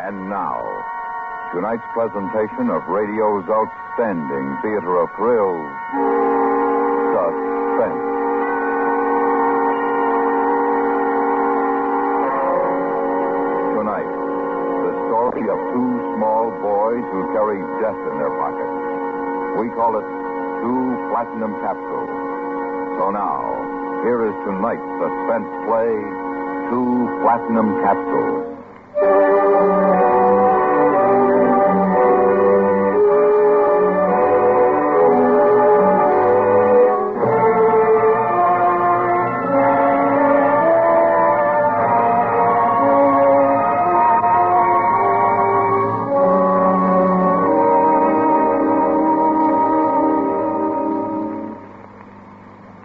And now, tonight's presentation of radio's outstanding theater of thrills, Suspense. Tonight, the story of two small boys who carry death in their pockets. We call it Two Platinum Capsules. So now, here is tonight's suspense play, Two Platinum Capsules.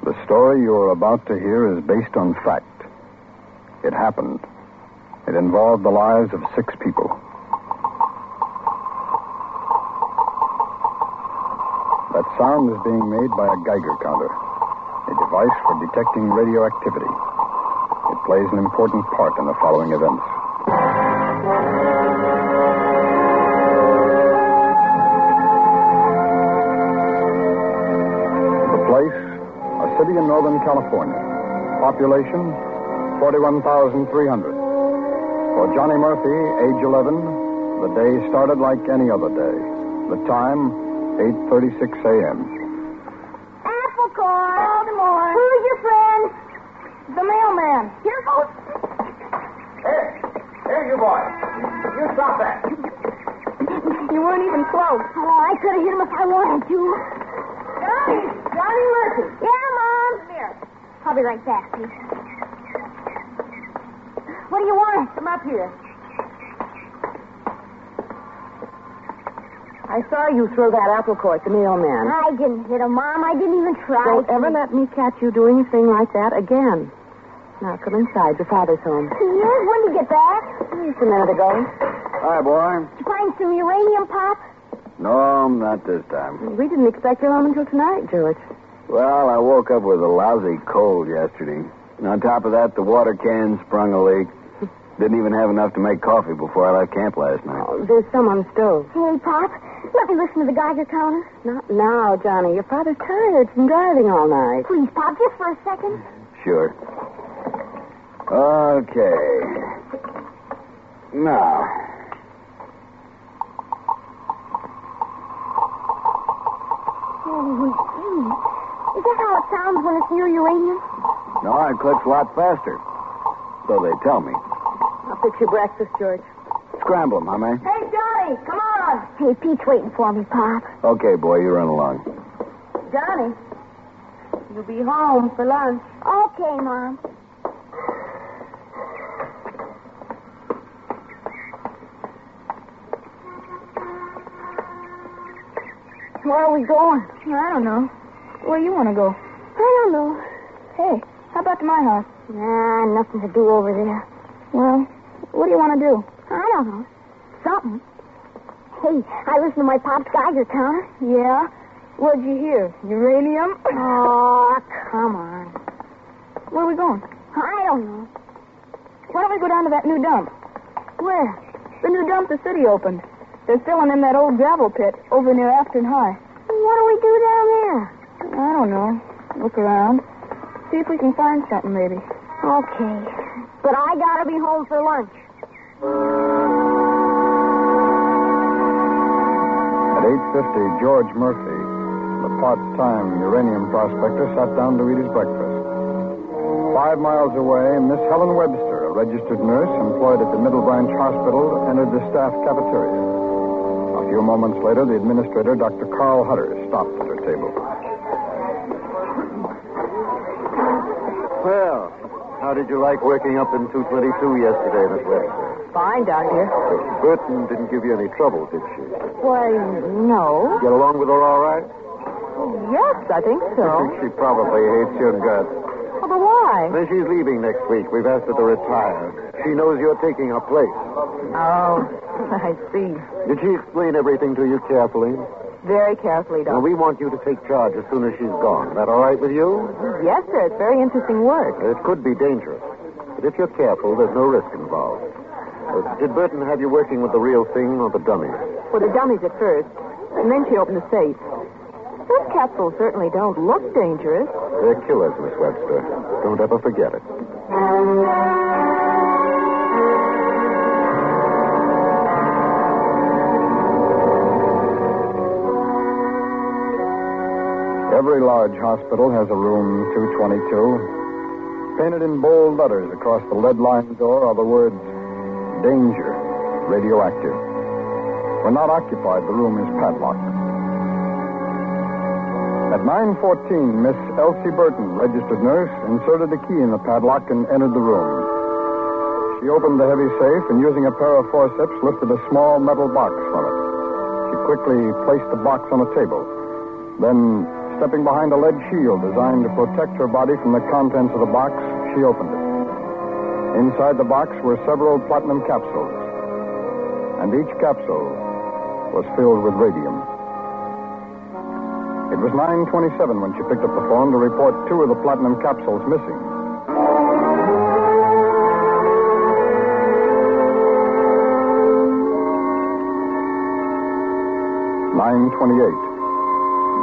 The story you are about to hear is based on fact. It happened. It involved the lives of 6 people. That sound is being made by a Geiger counter, a device for detecting radioactivity. It plays an important part in the following events. The place, a city in Northern California. Population, 41,300. For Johnny Murphy, age 11, the day started like any other day. The time, 8:36 a.m. Apple core. Baltimore. Who's your friend? The mailman. Here goes. Hey, you boy. You stop that. You weren't even close. Oh, I could have hit him if I wanted to. Johnny Murphy. Yeah, Mom. Come here. I'll be right back, please. What do you want? Come up here. I saw you throw that apple core at the mailman. I didn't hit him, Mom. I didn't even try. Don't ever let me catch you doing a thing like that again. Now, come inside. Your father's home. Yes, when did you get back? Just a minute ago. Hi, boy. Did you find some uranium, Pop? No, not this time. We didn't expect you home until tonight, George. Well, I woke up with a lousy cold yesterday. And on top of that, the water can sprung a leak. Didn't even have enough to make coffee before I left camp last night. Oh, there's some on the stove. Hey, Pop, let me listen to the Geiger counter. Not now, Johnny. Your father's tired from driving all night. Please, Pop, just for a second. Sure. Okay. Now. Holy gee. Is that how it sounds when it's near uranium? No, it clicks a lot faster. So they tell me. I'll fix your breakfast, George. Scramble 'em, huh, man? Hey, Johnny, come on. Hey, Pete's waiting for me, Pop. Okay, boy, you run along. Johnny, you'll be home for lunch. Okay, Mom. Where are we going? I don't know. Where you want to go? I don't know. Hey, how about to my house? Nah, nothing to do over there. Well, what do you want to do? I don't know. Something. Hey, I listened to my Pop's Geiger counter. Yeah? What'd you hear? Uranium? Oh, come on. Where are we going? I don't know. Why don't we go down to that new dump? Where? The new dump the city opened. They're filling in that old gravel pit over near Afton High. What do we do down there? I don't know. Look around. See if we can find something, maybe. Okay. But I gotta be home for lunch. At 8:50, George Murphy, the part-time uranium prospector, sat down to eat his breakfast. 5 miles away, Miss Helen Webster, a registered nurse employed at the Middle Branch Hospital, entered the staff cafeteria. A few moments later, the administrator, Dr. Carl Hutter, stopped at her table. Well, how did you like working up in 222 yesterday, Miss Webster? Fine, Doctor. Burton didn't give you any trouble, did she? Why, no. Get along with her all right? Yes, I think I so. think she probably hates your guts. Oh, but why? Then she's leaving next week. We've asked her to retire. She knows you're taking her place. Oh, I see. Did she explain everything to you carefully? Very carefully, Well, Doctor. we want you to take charge as soon as she's gone. Is that all right with you? Yes, sir. It's very interesting work. It could be dangerous. But if you're careful, there's no risk involved. Did Burton have you working with the real thing or the dummies? For the dummies at first, and then she opened the safe. Those capsules certainly don't look dangerous. They're killers, Miss Webster. Don't ever forget it. Every large hospital has a room 222. Painted in bold letters across the lead-lined door are the words, Danger, Radioactive. When not occupied, the room is padlocked. At 9:14, Miss Elsie Burton, registered nurse, inserted a key in the padlock and entered the room. She opened the heavy safe and, using a pair of forceps, lifted a small metal box from it. She quickly placed the box on a table. Then, stepping behind a lead shield designed to protect her body from the contents of the box, she opened it. Inside the box were several platinum capsules, and each capsule was filled with radium. It was 9:27 when she picked up the phone to report 2 of the platinum capsules missing. "9:28.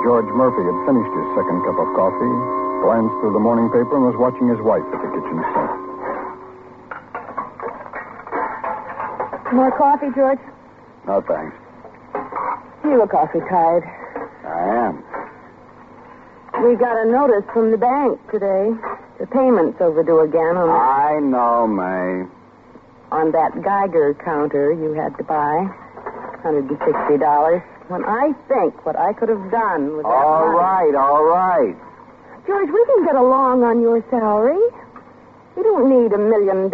George Murphy had finished his second cup of coffee, glanced through the morning paper, and was watching his wife at the kitchen sink. More coffee, George? No, thanks. You look awfully tired. I am. We got a notice from the bank today. The payment's overdue again I know, May. on that Geiger counter you had to buy. $160. When I think what I could have done with that money. All right. George, we can get along on your salary. You don't need $1 million.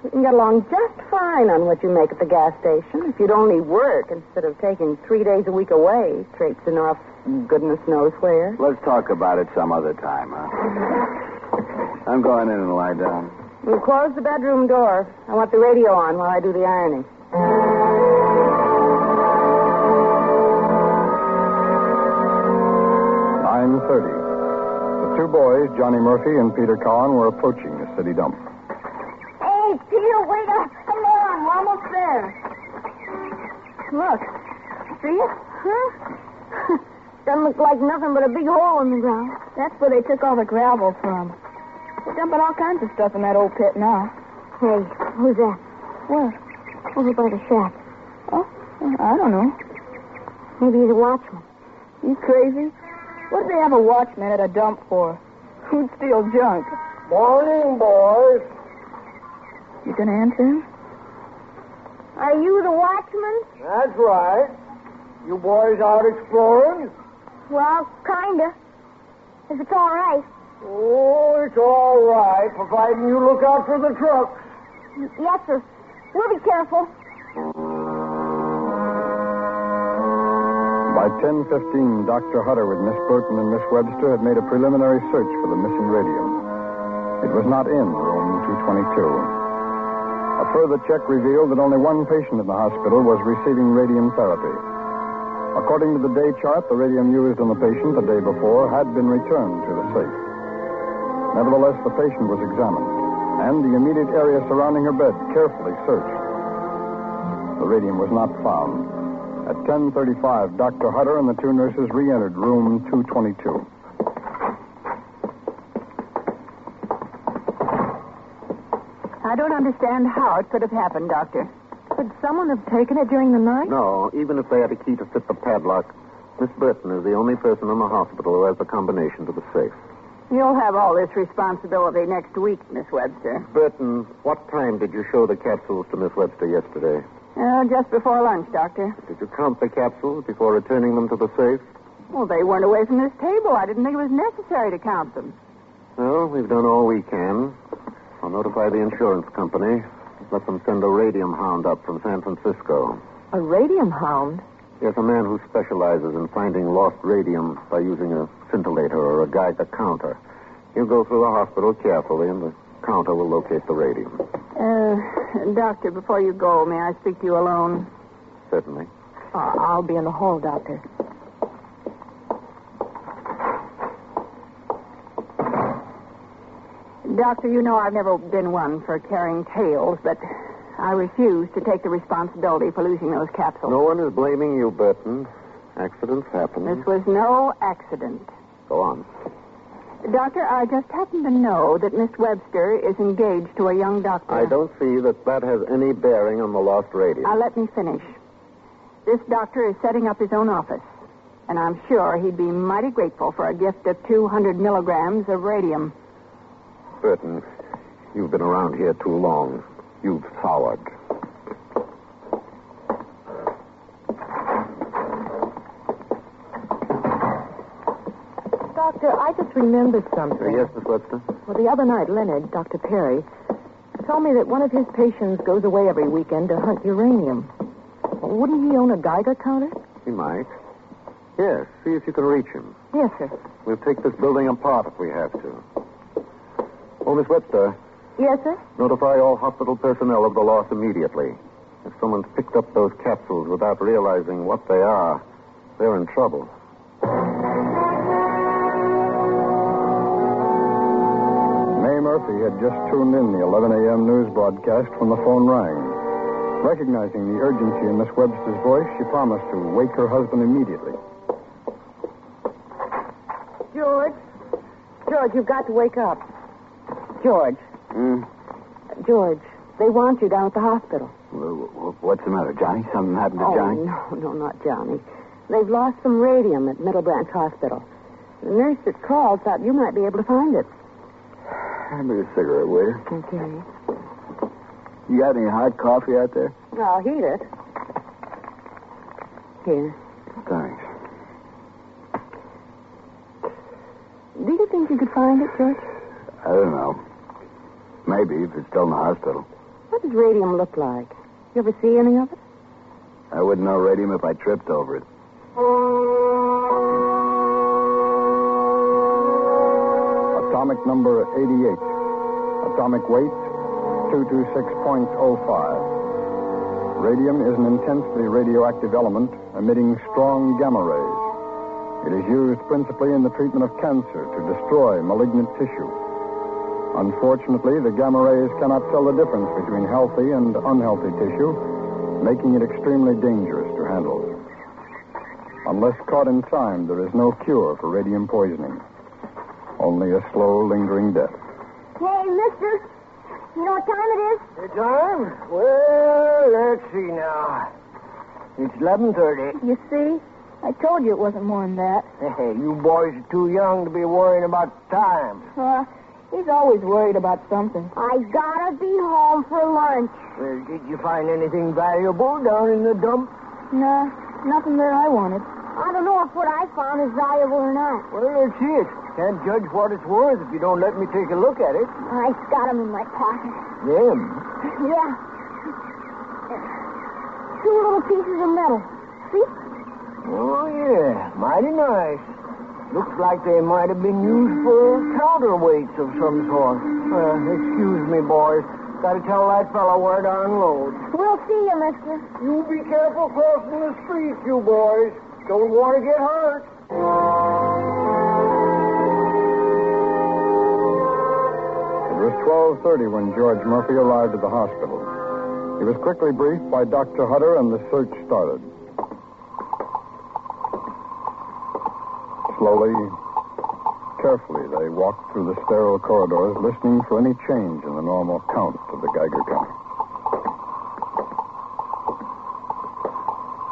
We can get along just fine on what you make at the gas station. If you'd only work instead of taking 3 days a week away, traipsing off goodness knows where. Let's talk about it some other time, huh? I'm going in and lie down. You close the bedroom door. I want the radio on while I do the ironing. 9:30. The 2 boys, Johnny Murphy and Peter Cowan, were approaching the city dump. Hey, Peter, wait up. Come on, we're almost there. Look. See it? Huh? Doesn't look like nothing but a big hole in the ground. That's where they took all the gravel from. They're dumping all kinds of stuff in that old pit now. Hey, who's that? What? Over by the shack. Oh, I don't know. Maybe he's a watchman. You crazy? What do they have a watchman at a dump for? Who'd steal junk? Morning, boys. You gonna answer him? Are you the watchman? That's right. You boys out exploring? Well, kinda. If it's all right. Oh, it's all right, providing you look out for the trucks. Yes, sir. We'll be careful. By 10:15, Dr. Hutter with Miss Burton and Miss Webster had made a preliminary search for the missing radium. It was not in room 222. A further check revealed that only one patient in the hospital was receiving radium therapy. According to the day chart, the radium used on the patient the day before had been returned to the safe. Nevertheless, the patient was examined, and the immediate area surrounding her bed carefully searched. The radium was not found. At 10:35, Dr. Hutter and the 2 nurses re-entered room 222. I don't understand how it could have happened, Doctor. Could someone have taken it during the night? No, even if they had a key to fit the padlock, Miss Burton is the only person in the hospital who has the combination to the safe. You'll have all this responsibility next week, Miss Webster. Burton, what time did you show the capsules to Miss Webster yesterday? Just before lunch, Doctor. Did you count the capsules before returning them to the safe? Well, they weren't away from this table. I didn't think it was necessary to count them. Well, we've done all we can. I'll notify the insurance company. Let them send a radium hound up from San Francisco. A radium hound? Yes, a man who specializes in finding lost radium by using a scintillator or a Geiger counter. He'll go through the hospital carefully, and the counter will locate the radium. Doctor, before you go, may I speak to you alone? Certainly. I'll be in the hall, Doctor. Doctor, you know I've never been one for carrying tales, but I refuse to take the responsibility for losing those capsules. No one is blaming you, Burton. Accidents happen. This was no accident. Go on. Doctor, I just happen to know that Miss Webster is engaged to a young doctor. I don't see that has any bearing on the lost radium. Now, let me finish. This doctor is setting up his own office, and I'm sure he'd be mighty grateful for a gift of 200 milligrams of radium. Burton, you've been around here too long. You've soured. Doctor, I just remembered something. Yes, Miss Webster? Well, the other night, Leonard, Dr. Perry, told me that one of his patients goes away every weekend to hunt uranium. Well, wouldn't he own a Geiger counter? He might. Yes, see if you can reach him. Yes, sir. We'll take this building apart if we have to. Oh, Miss Webster, Yes, sir? notify all hospital personnel of the loss immediately. If someone's picked up those capsules without realizing what they are, they're in trouble. May Murphy had just tuned in the 11 a.m. news broadcast when the phone rang. Recognizing the urgency in Miss Webster's voice, she promised to wake her husband immediately. George, you've got to wake up. George. George, they want you down at the hospital. What's the matter, Johnny? Something happened to Johnny? No, not Johnny. They've lost some radium at Middle Branch Hospital. The nurse that called thought you might be able to find it. Hand me a cigarette, will you? Okay. You got any hot coffee out there? I'll heat it. Here. Thanks. Do you think you could find it, George? I don't know. Maybe, if it's still in the hospital. What does radium look like? You ever see any of it? I wouldn't know radium if I tripped over it. Atomic number 88. Atomic weight 226.05. Radium is an intensely radioactive element emitting strong gamma rays. It is used principally in the treatment of cancer to destroy malignant tissue. Unfortunately, the gamma rays cannot tell the difference between healthy and unhealthy tissue, making it extremely dangerous to handle. Unless caught in time, there is no cure for radium poisoning. Only a slow, lingering death. Hey, mister, you know what time it is? The time? Well, let's see now. It's 11:30. You see? I told you it wasn't more than that. Hey, you boys are too young to be worrying about time. He's always worried about something. I gotta be home for lunch. Well, did you find anything valuable down in the dump? No, nothing that I wanted. I don't know if what I found is valuable or not. Well, let's see it. Can't judge what it's worth if you don't let me take a look at it. I got them in my pocket. Them? Yeah. Two little pieces of metal. See? Oh, yeah. Mighty nice. Looks like they might have been used for counterweights of some sort. Excuse me, boys. Got to tell that fellow where to unload. We'll see you, mister. You be careful crossing the street, you boys. Don't want to get hurt. It was 12:30 when George Murphy arrived at the hospital. He was quickly briefed by Dr. Hutter, and the search started. Slowly, carefully, they walked through the sterile corridors, listening for any change in the normal count of the Geiger counter.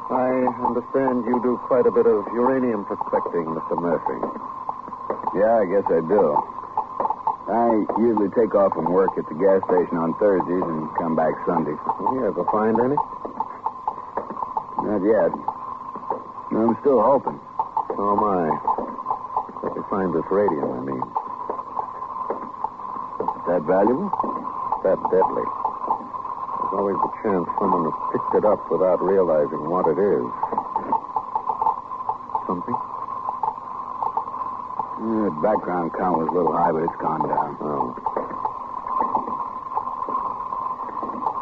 I understand you do quite a bit of uranium prospecting, Mr. Murphy. Yeah, I guess I do. I usually take off from work at the gas station on Thursdays and come back Sundays. You ever find any? Not yet. I'm still hoping. Oh, my. Let me find this radium, I mean. Is that valuable? That deadly. There's always the chance someone has picked it up without realizing what it is. Something? The background count was a little high, but it's gone down. Oh.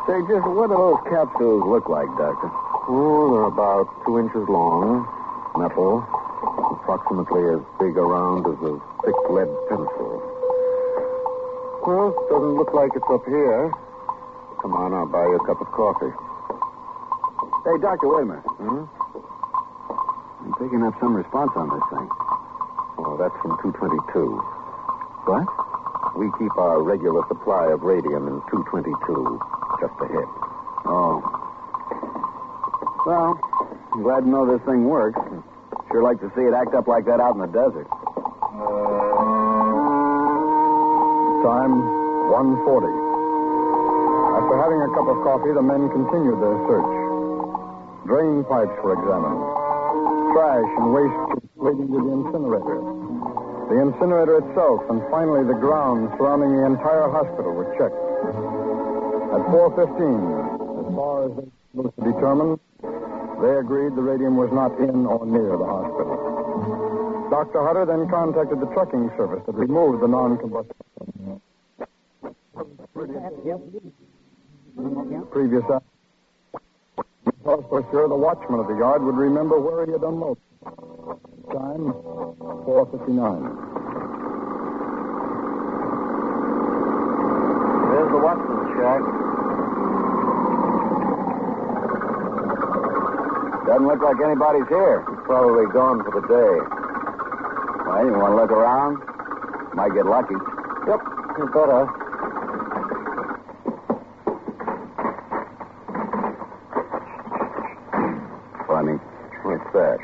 Say, just what do those capsules look like, Doctor? Oh, they're about 2 inches long, metal, approximately as big around as a thick lead pencil. Well, it doesn't look like it's up here. Come on, I'll buy you a cup of coffee. Hey, Doctor, wait a minute. Hmm? I'm picking up some response on this thing. Oh, that's from 222. What? We keep our regular supply of radium in 222. Just a hit. Oh. Well, I'm glad to know this thing works. Sure like to see it act up like that out in the desert. Time, 1:40. After having a cup of coffee, the men continued their search. Drain pipes were examined. Trash and waste leading to the incinerator. The incinerator itself, and finally the grounds surrounding the entire hospital were checked. At 4:15, as far as they were able to determine, they agreed the radium was not in or near the hospital. Dr. Hutter then contacted the trucking service that removed the non-combustible. Previous hour. For sure, the watchman of the yard would remember where he had unloaded. Time, 4:59. There's the Watson's shack. Doesn't look like anybody's here. He's probably gone for the day. Well, you want to look around? Might get lucky. Yep, you better. Funny. What's that?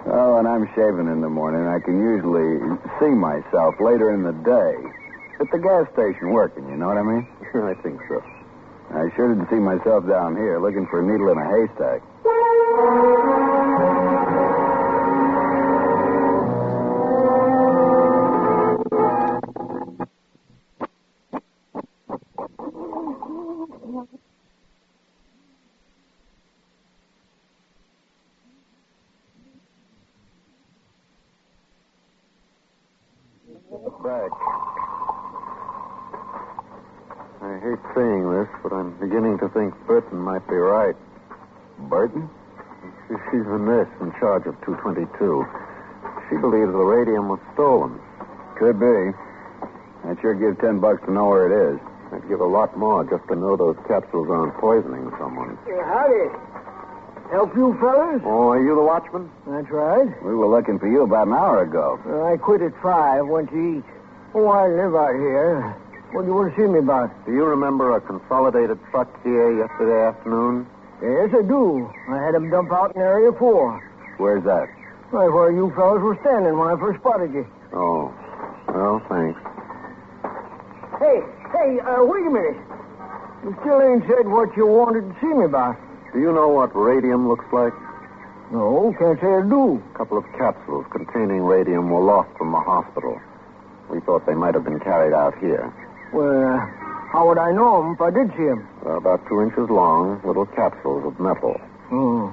Oh, when I'm shaving in the morning, I can usually see myself later in the day. At the gas station working, you know what I mean? I think so. I sure didn't see myself down here looking for a needle in a haystack. Back. I hate saying this, but I'm beginning to think Burton might be right. Burton? She's the nurse in charge of 222. She believes the radium was stolen. Could be. I'd sure give $10 to know where it is. I'd give a lot more just to know those capsules aren't poisoning someone. Hey, howdy. Help you fellas? Oh, are you the watchman? That's right. We were looking for you about an hour ago. I quit at 5, went to eat. Oh, I live out here. What do you want to see me about? Do you remember a consolidated truck here yesterday afternoon? Yes, I do. I had them dump out in Area 4. Where's that? Right where you fellas were standing when I first spotted you. Oh. Well, thanks. Hey, wait a minute. You still ain't said what you wanted to see me about. Do you know what radium looks like? No, can't say I do. A couple of capsules containing radium were lost from the hospital. We thought they might have been carried out here. Well, how would I know them if I did see them? They're about 2 inches long, little capsules of metal. Oh,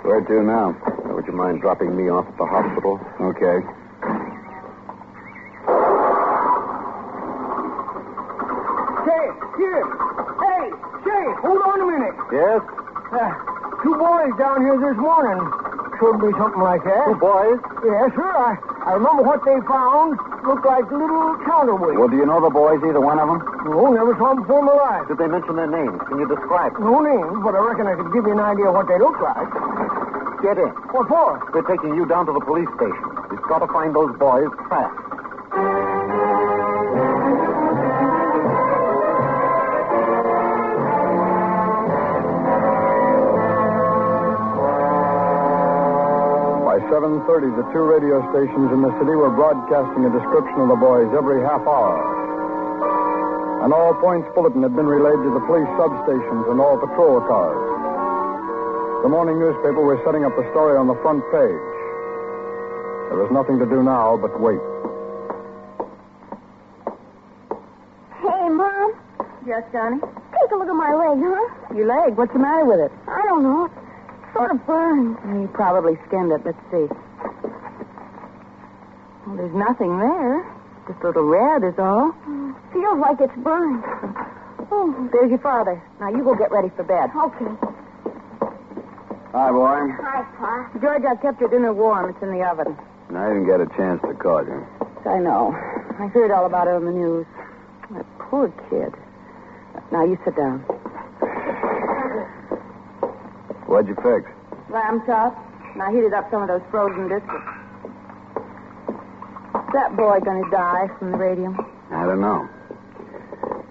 Where to now? Would you mind dropping me off at the hospital? Okay. Say, hold on a minute. Yes? 2 boys down here this morning. Should be something like that. 2 boys? Yes, sir. I remember what they found. Looked like little counterweights. Well, do you know the boys, either one of them? No, never saw them before in my life. Did they mention their names? Can you describe them? No names, but I reckon I could give you an idea of what they look like. Get in. What for? They're taking you down to the police station. We've got to find those boys fast. By 7:30, the 2 radio stations in the city were broadcasting a description of the boys every half hour. An all-points bulletin had been relayed to the police substations and all patrol cars. The morning newspaper was setting up the story on the front page. There was nothing to do now but wait. Hey, Mom. Yes, Johnny? Take a look at my leg, huh? Your leg? What's the matter with it? I don't know. It sort of burns. You probably skinned it. Let's see. Well, there's nothing there. Just a little red is all. Feels like it's burned. Oh, there's your father. Now, you go get ready for bed. Okay. Hi, boy. Hi, Pa. George, I've kept your dinner warm. It's in the oven. I didn't get a chance to call you. I know. I heard all about it on the news. That poor kid. Now, you sit down. What'd you fix? Lamb chop. And I heated up some of those frozen biscuits. Is that boy going to die from the radium? I don't know.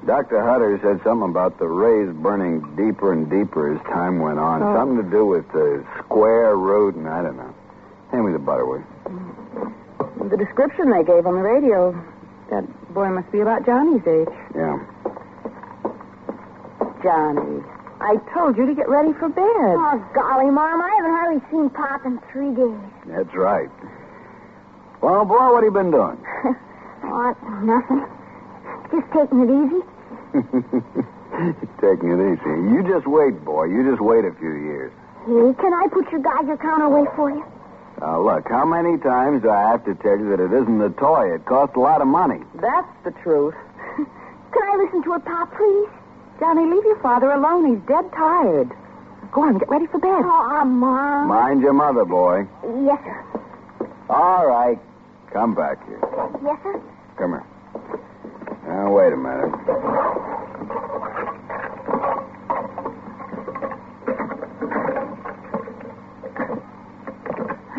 Dr. Hutter said something about the rays burning deeper and deeper as time went on. Oh. Something to do with the square root, and I don't know. Hand me the butter, will you? The description they gave on the radio, that boy must be about Johnny's age. Yeah. Johnny, I told you to get ready for bed. Oh, golly, Mom, I haven't hardly seen Pop in 3 days. That's right. Well, boy, what have you been doing? What? Nothing. Just taking it easy. Taking it easy. You just wait, boy. You just wait a few years. Hey, can I put your Geiger counter away for you? Now, look, how many times do I have to tell you that it isn't a toy? It costs a lot of money. That's the truth. Can I listen to it, Pop, please? Johnny, leave your father alone. He's dead tired. Go on, get ready for bed. Oh, Mom. Mind your mother, boy. Yes, sir. All right. Come back here. Yes, sir? Come here. Now, wait a minute.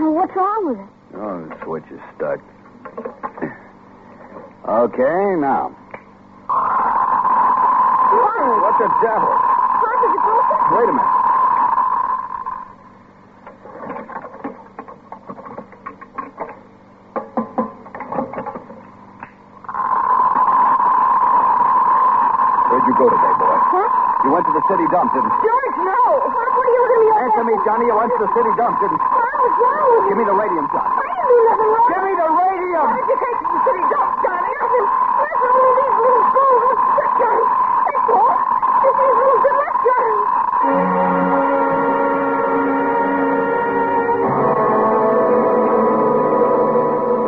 What's wrong with it? Oh, the switch is stuck. Okay, now. What the devil? Pop, is it broken? Wait a minute. Where'd you go today, boy? Huh? You went to the city dump, didn't you? George, no. Pop, what are you looking at me like Answer me, that? Johnny. You went to the city dump, didn't you? Pop, what's wrong with Give me the radium, John. I didn't do nothing wrong. Give me the radium! Why did you take it to the city dump, Johnny? Nothing. Only these little fools with sick, Johnny. That's all. Just these little good luck, Johnny.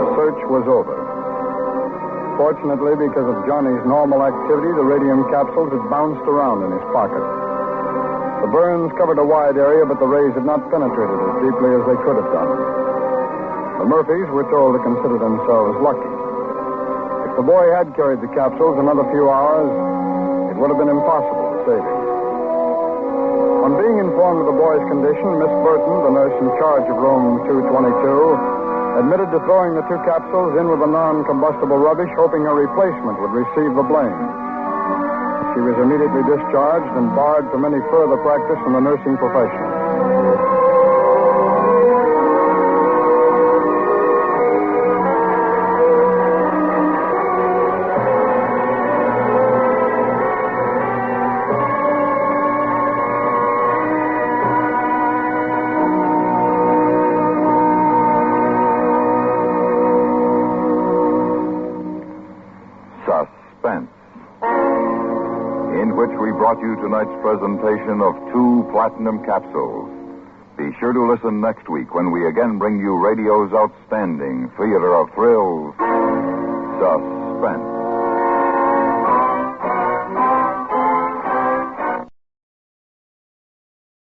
The search was over. Fortunately, because of Johnny's normal activity, the radium capsules had bounced around in his pocket. The burns covered a wide area, but the rays had not penetrated as deeply as they could have done. The Murphys were told to consider themselves lucky. If the boy had carried the capsules another few hours, it would have been impossible to save him. On being informed of the boy's condition, Miss Burton, the nurse in charge of room 222, admitted to throwing the 2 capsules in with the non-combustible rubbish, hoping a replacement would receive the blame. She was immediately discharged and barred from any further practice in the nursing profession. Suspense, in which we brought you tonight's presentation of 2 platinum capsules. Be sure to listen next week when we again bring you radio's outstanding theater of thrills, Suspense.